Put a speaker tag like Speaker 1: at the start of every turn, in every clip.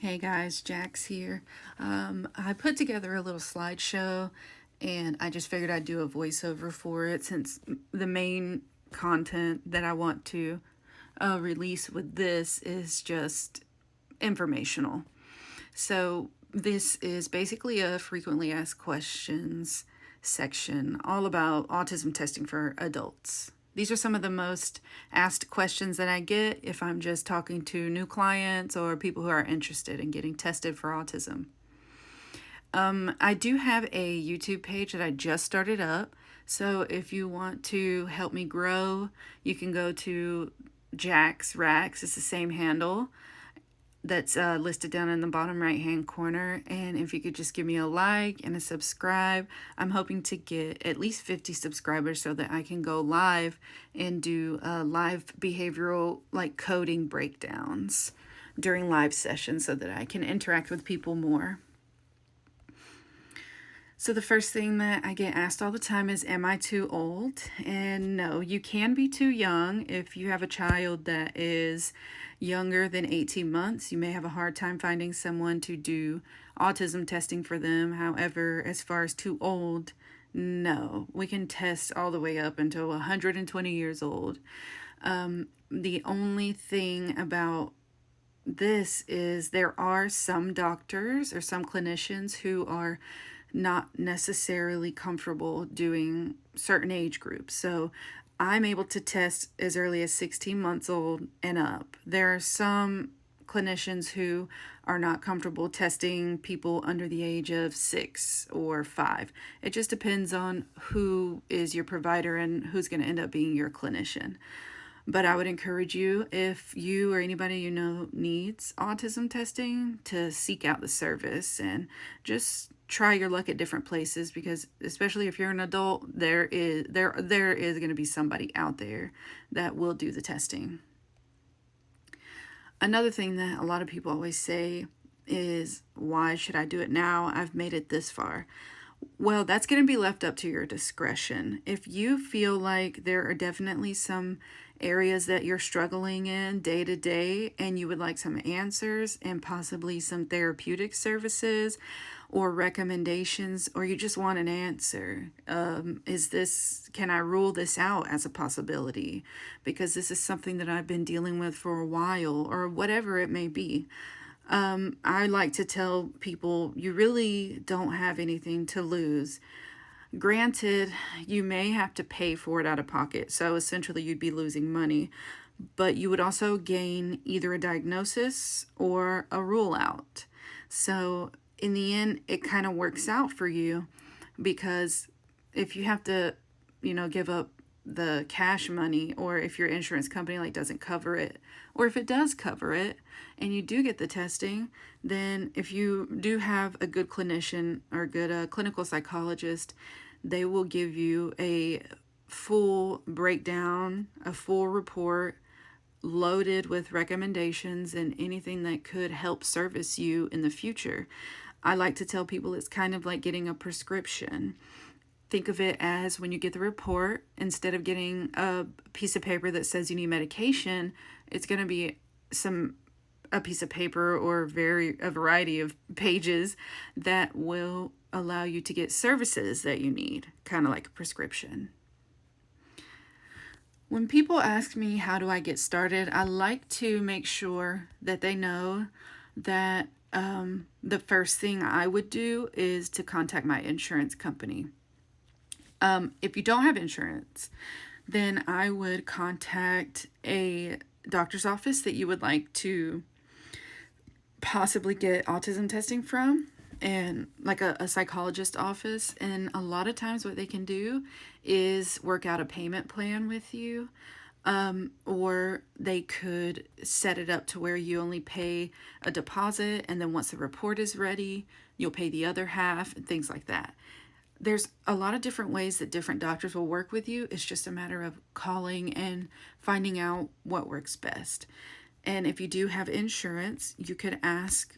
Speaker 1: Hey guys, Jax here. I put together a little slideshow and I just figured I'd do a voiceover for it since the main content that I want to release with this is just informational. So, this is basically a frequently asked questions section all about autism testing for adults. These are some of the most asked questions that I get if I'm just talking to new clients or people who are interested in getting tested for autism. I do have a YouTube page that I just started up. So if you want to help me grow, you can go to Jax Rax. It's the same handle that's listed down in the bottom right hand corner. And if you could just give me a like and a subscribe, I'm hoping to get at least 50 subscribers so that I can go live and do live behavioral coding breakdowns during live sessions so that I can interact with people more. So the first thing that I get asked all the time is, am I too old? And no, you can be too young. If you have a child that is younger than 18 months, you may have a hard time finding someone to do autism testing for them. However, as far as too old, no, we can test all the way up until 120 years old. The only thing about this is there are some doctors or some clinicians who are not necessarily comfortable doing certain age groups. So I'm able to test as early as 16 months old and up. There are some clinicians who are not comfortable testing people under the age of 6 or 5. It just depends on who is your provider and who's going to end up being your clinician. But I would encourage you, if you or anybody you know needs autism testing, to seek out the service and just try your luck at different places, because especially if you're an adult, there is going to be somebody out there that will do the testing. Another thing that a lot of people always say is, why should I do it now? I've made it this far. Well, that's going to be left up to your discretion. If you feel like there are definitely some areas that you're struggling in day to day and you would like some answers and possibly some therapeutic services or recommendations, or you just want an answer, can I rule this out as a possibility? Because this is something that I've been dealing with for a while, or whatever it may be. I like to tell people, you really don't have anything to lose. Granted, you may have to pay for it out of pocket, so essentially you'd be losing money, but you would also gain either a diagnosis or a rule out. So in the end, it kind of works out for you, because if you have to, give up the cash money, or if your insurance company doesn't cover it, or if it does cover it and you do get the testing, then if you do have a good clinician or a good clinical psychologist, they will give you a full breakdown, a full report loaded with recommendations and anything that could help service you in the future. I like to tell people it's kind of like getting a prescription. Think of it as, when you get the report, instead of getting a piece of paper that says you need medication, it's going to be a piece of paper or a variety of pages that will allow you to get services that you need, kind of like a prescription. When people ask me how do I get started, I like to make sure that they know that the first thing I would do is to contact my insurance company. If you don't have insurance, then I would contact a doctor's office that you would like to possibly get autism testing from, and like a psychologist office. And a lot of times what they can do is work out a payment plan with you, or they could set it up to where you only pay a deposit, and then once the report is ready, you'll pay the other half, and things like that. There's a lot of different ways that different doctors will work with you. It's just a matter of calling and finding out what works best. And if you do have insurance, you could ask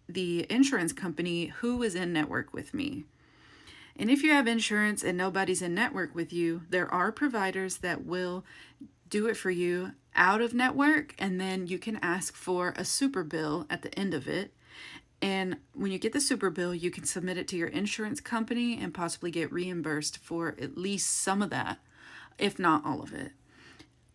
Speaker 1: the insurance company who is in network with me. And if you have insurance and nobody's in network with you, there are providers that will do it for you out of network, and then you can ask for a super bill at the end of it. And when you get the super bill, you can submit it to your insurance company and possibly get reimbursed for at least some of that, if not all of it.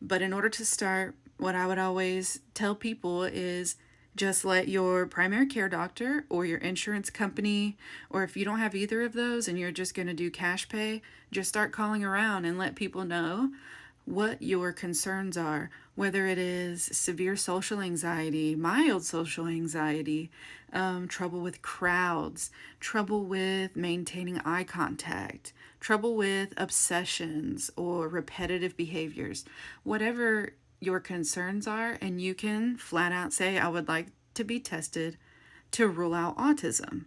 Speaker 1: But in order to start, what I would always tell people is just let your primary care doctor or your insurance company, or if you don't have either of those and you're just going to do cash pay, just start calling around and let people know what your concerns are, whether it is severe social anxiety, mild social anxiety, trouble with crowds, trouble with maintaining eye contact, trouble with obsessions or repetitive behaviors, whatever your concerns are, and you can flat out say, I would like to be tested to rule out autism,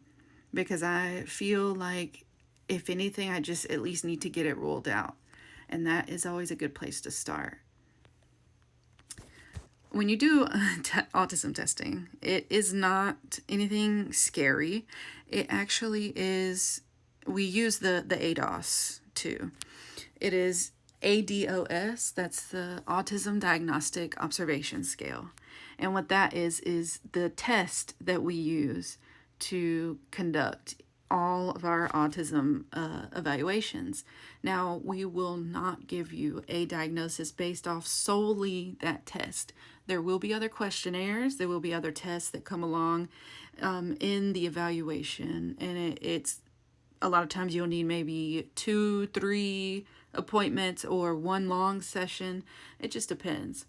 Speaker 1: because I feel like if anything, I just at least need to get it ruled out. And that is always a good place to start. When you do autism testing, it is not anything scary. It actually is, we use the ADOS too. It is ADOS, that's the Autism Diagnostic Observation Scale. And what that is the test that we use to conduct all of our autism evaluations. Now, we will not give you a diagnosis based off solely that test. There will be other questionnaires, there will be other tests that come along in the evaluation, and it's a lot of times you'll need maybe 2-3 appointments or one long session. It just depends.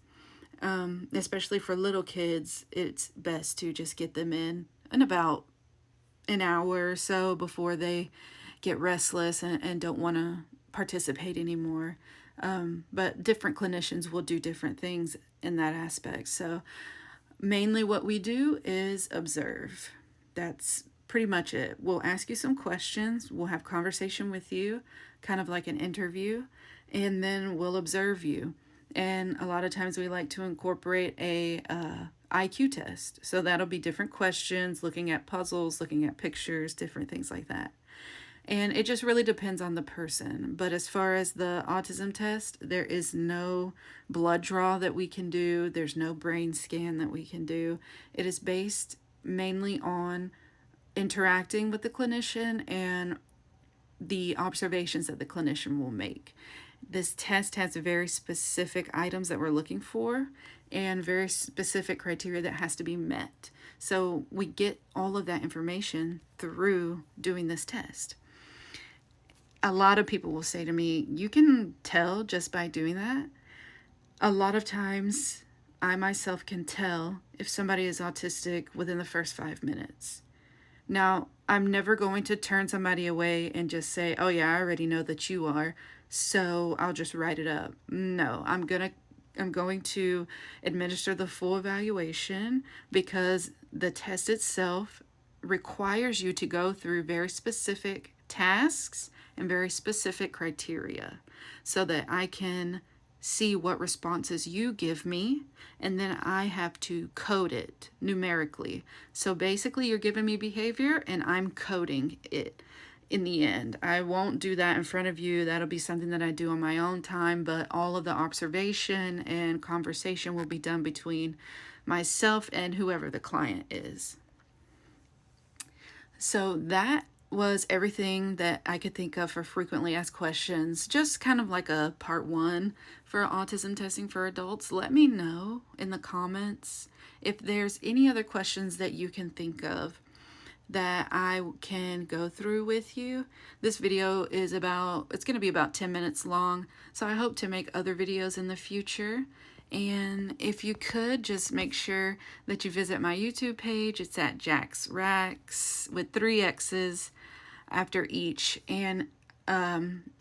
Speaker 1: Especially for little kids, it's best to just get them in about an hour or so before they get restless and don't want to participate anymore. But different clinicians will do different things in that aspect. So mainly what we do is observe. That's pretty much it. We'll ask you some questions. We'll have conversation with you, kind of like an interview, and then we'll observe you. And a lot of times we like to incorporate a IQ test. So that'll be different questions, looking at puzzles, looking at pictures, different things like that. And it just really depends on the person. But as far as the autism test, there is no blood draw that we can do. There's no brain scan that we can do. It is based mainly on interacting with the clinician and the observations that the clinician will make. This test has very specific items that we're looking for and very specific criteria that has to be met. So we get all of that information through doing this test. A lot of people will say to me, you can tell just by doing that. A lot of times I myself can tell if somebody is autistic within the first 5 minutes. Now, I'm never going to turn somebody away and just say, oh yeah, I already know that you are, so I'll just write it up. No, I'm going to administer the full evaluation, because the test itself requires you to go through very specific tasks and very specific criteria so that I can see what responses you give me, and then I have to code it numerically. So basically you're giving me behavior and I'm coding it in the end. I won't do that in front of you. That'll be something that I do on my own time, but all of the observation and conversation will be done between myself and whoever the client is. So that was everything that I could think of for frequently asked questions, just kind of like a part 1 for autism testing for adults. Let me know in the comments if there's any other questions that you can think of that I can go through with you. This video is it's going to be about 10 minutes long, so I hope to make other videos in the future. And if you could, just make sure that you visit my YouTube page. It's at Jax Rax with 3 X's after each, and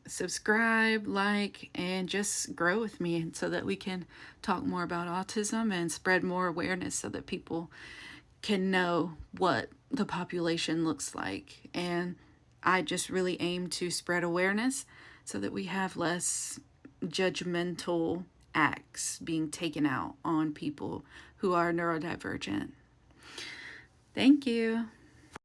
Speaker 1: subscribe, like, and just grow with me so that we can talk more about autism and spread more awareness so that people can know what the population looks like. And I just really aim to spread awareness so that we have less judgmental acts being taken out on people who are neurodivergent. Thank you.